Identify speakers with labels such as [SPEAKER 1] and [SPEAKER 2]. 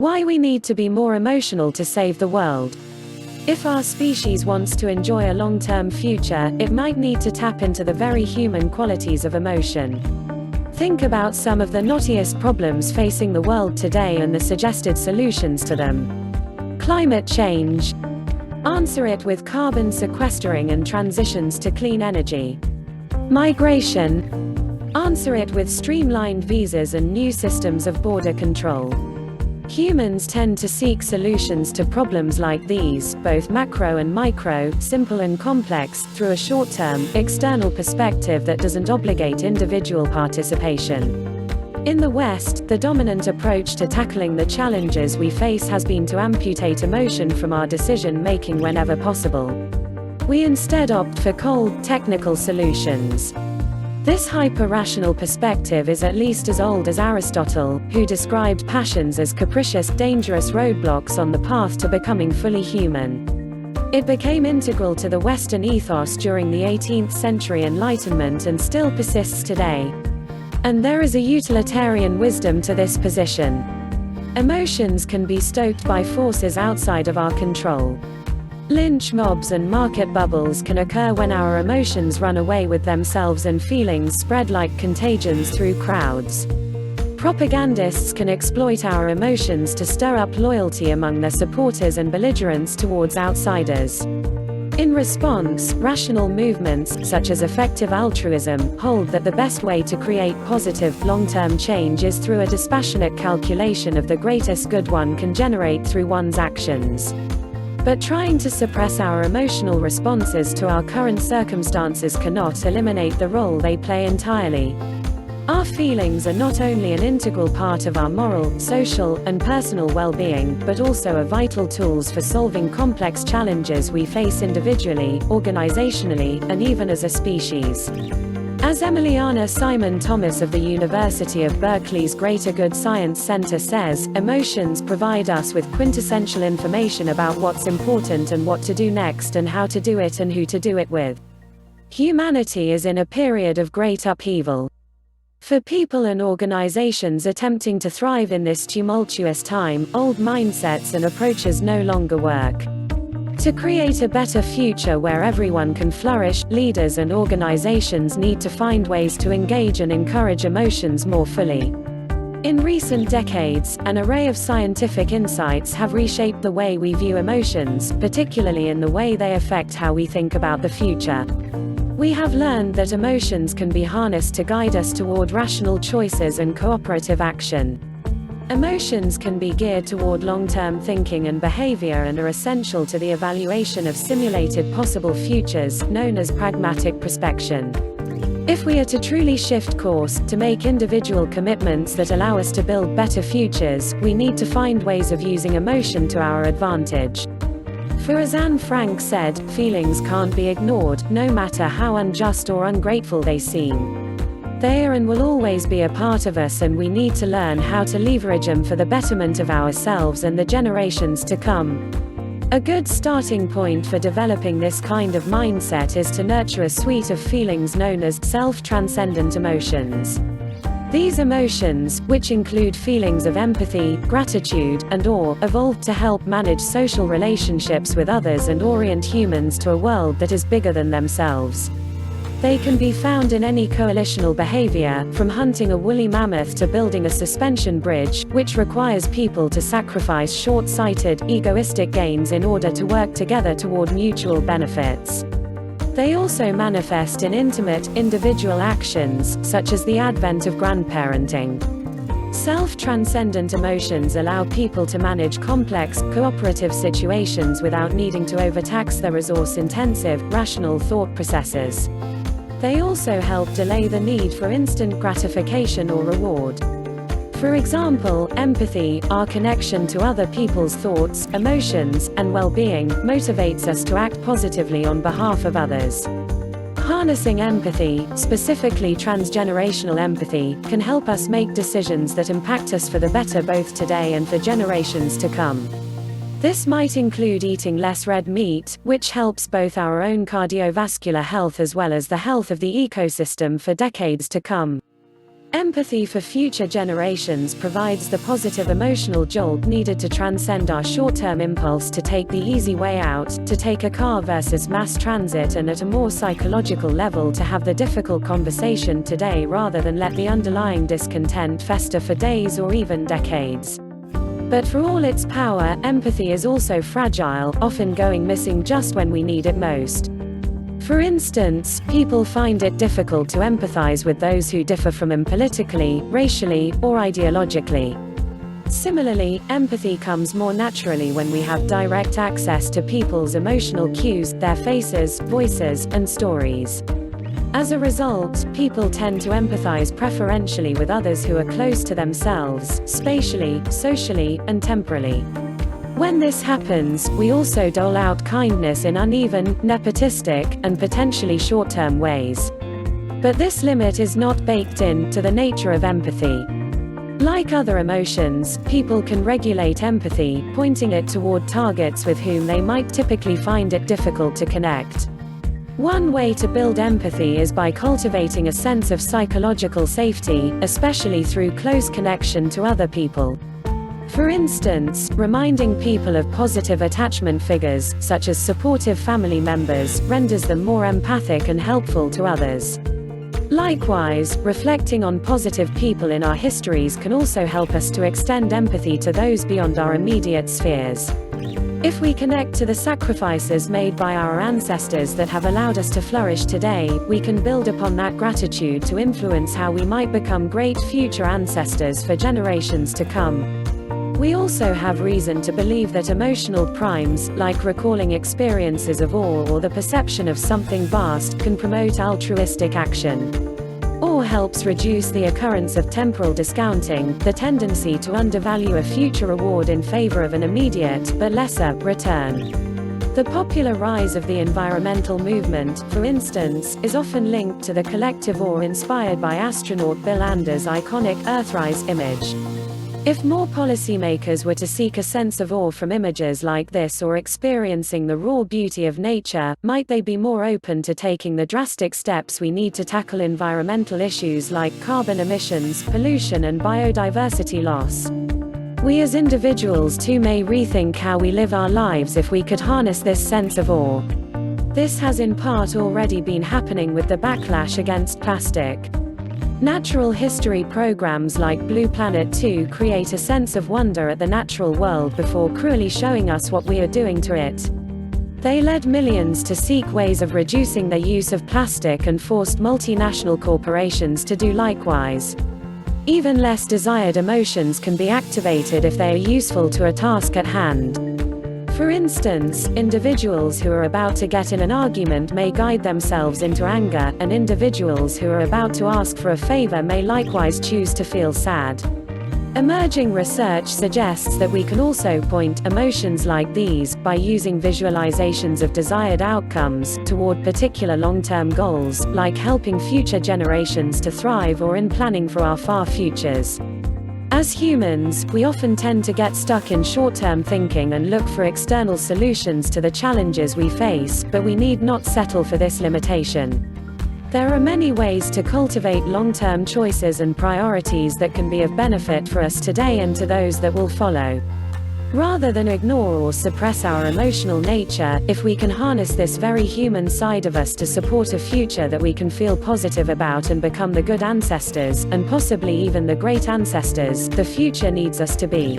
[SPEAKER 1] Why we need to be more emotional to save the world. If our species wants to enjoy a long-term future, it might need to tap into the very human qualities of emotion. Think about some of the knottiest problems facing the world today and the suggested solutions to them. Climate change. Answer it with carbon sequestering and transitions to clean energy. Migration. Answer it with streamlined visas and new systems of border control. Humans tend to seek solutions to problems like these, both macro and micro, simple and complex, through a short-term, external perspective that doesn't obligate individual participation. In the West, the dominant approach to tackling the challenges we face has been to amputate emotion from our decision-making whenever possible. We instead opt for cold, technical solutions. This hyper-rational perspective is at least as old as Aristotle, who described passions as capricious, dangerous roadblocks on the path to becoming fully human. It became integral to the Western ethos during the 18th century Enlightenment and still persists today. And there is a utilitarian wisdom to this position. Emotions can be stoked by forces outside of our control. Lynch mobs and market bubbles can occur when our emotions run away with themselves and feelings spread like contagions through crowds. Propagandists can exploit our emotions to stir up loyalty among their supporters and belligerents towards outsiders. In response, rational movements, such as effective altruism, hold that the best way to create positive, long-term change is through a dispassionate calculation of the greatest good one can generate through one's actions. But trying to suppress our emotional responses to our current circumstances cannot eliminate the role they play entirely. Our feelings are not only an integral part of our moral, social, and personal well-being, but also are vital tools for solving complex challenges we face individually, organizationally, and even as a species. As Emiliana Simon Thomas of the University of Berkeley's Greater Good Science Center says, emotions provide us with quintessential information about what's important and what to do next and how to do it and who to do it with. Humanity is in a period of great upheaval. For people and organizations attempting to thrive in this tumultuous time, old mindsets and approaches no longer work. To create a better future where everyone can flourish, leaders and organizations need to find ways to engage and encourage emotions more fully. In recent decades, an array of scientific insights have reshaped the way we view emotions, particularly in the way they affect how we think about the future. We have learned that emotions can be harnessed to guide us toward rational choices and cooperative action. Emotions can be geared toward long-term thinking and behavior and are essential to the evaluation of simulated possible futures, known as pragmatic prospection. If we are to truly shift course, to make individual commitments that allow us to build better futures, we need to find ways of using emotion to our advantage. For as Anne Frank said, feelings can't be ignored, no matter how unjust or ungrateful they seem. They are and will always be a part of us, and we need to learn how to leverage them for the betterment of ourselves and the generations to come. A good starting point for developing this kind of mindset is to nurture a suite of feelings known as self-transcendent emotions. These emotions, which include feelings of empathy, gratitude, and awe, evolved to help manage social relationships with others and orient humans to a world that is bigger than themselves. They can be found in any coalitional behavior, from hunting a woolly mammoth to building a suspension bridge, which requires people to sacrifice short-sighted, egoistic gains in order to work together toward mutual benefits. They also manifest in intimate, individual actions, such as the advent of grandparenting. Self-transcendent emotions allow people to manage complex, cooperative situations without needing to overtax their resource-intensive, rational thought processes. They also help delay the need for instant gratification or reward. For example, empathy, our connection to other people's thoughts, emotions, and well-being, motivates us to act positively on behalf of others. Harnessing empathy, specifically transgenerational empathy, can help us make decisions that impact us for the better both today and for generations to come. This might include eating less red meat, which helps both our own cardiovascular health as well as the health of the ecosystem for decades to come. Empathy for future generations provides the positive emotional jolt needed to transcend our short-term impulse to take the easy way out, to take a car versus mass transit, and at a more psychological level to have the difficult conversation today rather than let the underlying discontent fester for days or even decades. But for all its power, empathy is also fragile, often going missing just when we need it most. For instance, people find it difficult to empathize with those who differ from them politically, racially, or ideologically. Similarly, empathy comes more naturally when we have direct access to people's emotional cues, their faces, voices, and stories. As a result, people tend to empathize preferentially with others who are close to themselves, spatially, socially, and temporally. When this happens, we also dole out kindness in uneven, nepotistic, and potentially short-term ways. But this limit is not baked into the nature of empathy. Like other emotions, people can regulate empathy, pointing it toward targets with whom they might typically find it difficult to connect. One way to build empathy is by cultivating a sense of psychological safety, especially through close connection to other people. For instance, reminding people of positive attachment figures, such as supportive family members, renders them more empathic and helpful to others. Likewise, reflecting on positive people in our histories can also help us to extend empathy to those beyond our immediate spheres. If we connect to the sacrifices made by our ancestors that have allowed us to flourish today, we can build upon that gratitude to influence how we might become great future ancestors for generations to come. We also have reason to believe that emotional primes, like recalling experiences of awe or the perception of something vast, can promote altruistic action. Awe helps reduce the occurrence of temporal discounting, the tendency to undervalue a future reward in favor of an immediate, but lesser, return. The popular rise of the environmental movement, for instance, is often linked to the collective awe inspired by astronaut Bill Anders' iconic Earthrise image. If more policymakers were to seek a sense of awe from images like this or experiencing the raw beauty of nature, might they be more open to taking the drastic steps we need to tackle environmental issues like carbon emissions, pollution, and biodiversity loss? We as individuals too may rethink how we live our lives if we could harness this sense of awe. This has in part already been happening with the backlash against plastic. Natural history programs like Blue Planet 2 create a sense of wonder at the natural world before cruelly showing us what we are doing to it. They led millions to seek ways of reducing their use of plastic and forced multinational corporations to do likewise. Even less desired emotions can be activated if they are useful to a task at hand. For instance, individuals who are about to get in an argument may guide themselves into anger, and individuals who are about to ask for a favor may likewise choose to feel sad. Emerging research suggests that we can also point emotions like these, by using visualizations of desired outcomes, toward particular long-term goals, like helping future generations to thrive or in planning for our far futures. As humans, we often tend to get stuck in short-term thinking and look for external solutions to the challenges we face, but we need not settle for this limitation. There are many ways to cultivate long-term choices and priorities that can be of benefit for us today and to those that will follow. Rather than ignore or suppress our emotional nature, if we can harness this very human side of us to support a future that we can feel positive about and become the good ancestors, and possibly even the great ancestors, the future needs us to be.